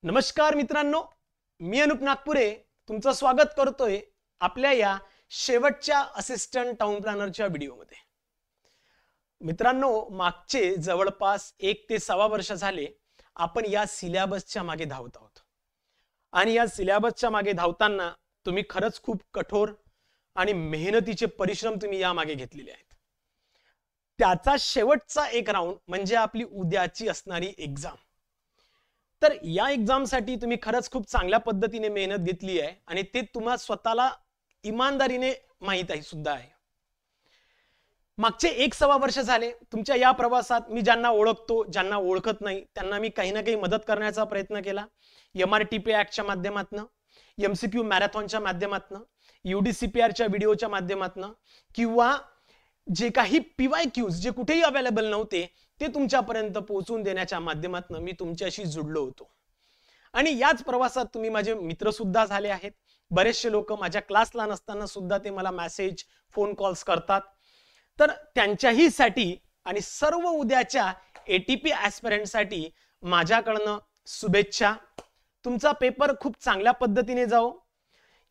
नमस्कार मित्रांनो, मी अनुप नागपुरे तुमचं स्वागत करतोय आपल्या या शेवटच्या असिस्टंट टाउन प्लॅनरच्या व्हिडिओमध्ये। मित्रांनो, मागचे जवळपास 1 ते 1.25 वर्ष झाले आपण या सिलेबसच्या मागे धावत आहोत आणि या सिलेबसच्या मागे धावताना तुम्ही खरंच खूप कठोर आणि मेहनतीचे परिश्रम तुम्ही या मागे घेतलेले आहेत। त्याचा शेवटचा एक राउंड म्हणजे आपली उद्याची असणारी एग्जाम। तर या एक्झामसाठी तुम्ही खरंच खूप चांगल्या पद्धतीने मेहनत घेतली आहे आणि ते तुम्हाला स्वतःला इमानदारीने माहित आहे सुद्धा आहे। मागचे 1.25 वर्ष झाले तुमच्या या प्रवासात मी ज्यांना ओळखतो, ज्यांना ओळखत नाही त्यांना मी काही ना काही मदत करण्याचा प्रयत्न केला। MRTP ॲक्टच्या माध्यमातून, MCQ मॅरेथॉनच्या माध्यमातून, UDCPRच्या व्हिडिओच्या माध्यमातून किंवा जे काही PYQs जे कुठेही अवेलेबल नव्हते ते तुमच्यापर्यंत पोहोचून देण्याच्या माध्यमातून मी तुमच्याशी जुडलो होतो आणि याच प्रवासात तुम्ही माझे मित्र सुद्धा झाले आहेत। बरेचसे लोक माझ्या क्लासला नसताना सुद्धा ते मला मेसेज, फोन कॉल्स करतात। तर त्यांच्याही साठी आणि सर्व उद्याच्या ATP ॲस्पिरंट साठी माझ्याकडनं शुभेच्छा। तुमचा पेपर खूप चांगल्या पद्धतीने जाओ।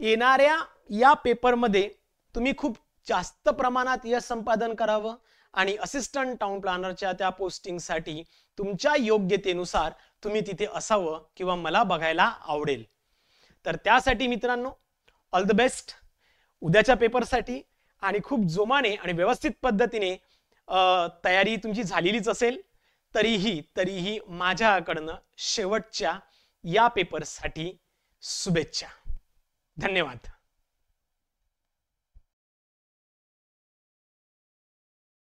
येणाऱ्या या पेपरमध्ये तुम्ही खूप जास्त प्रमाणात यश संपादन करावं आणि असिस्टंट टाउन प्लॅनरच्या त्या पोस्टिंगसाठी तुमच्या योग्यतेनुसार तुम्ही तिथे असावं किंवा मला बघायला आवडेल। तर त्यासाठी मित्रांनो, ऑल द बेस्ट उद्याच्या पेपरसाठी आणि खूप जोमाने आणि व्यवस्थित पद्धतीने तयारी तुमची झालेलीच असेल तरीही माझ्याकडनं शेवटच्या या पेपरसाठी शुभेच्छा। धन्यवाद।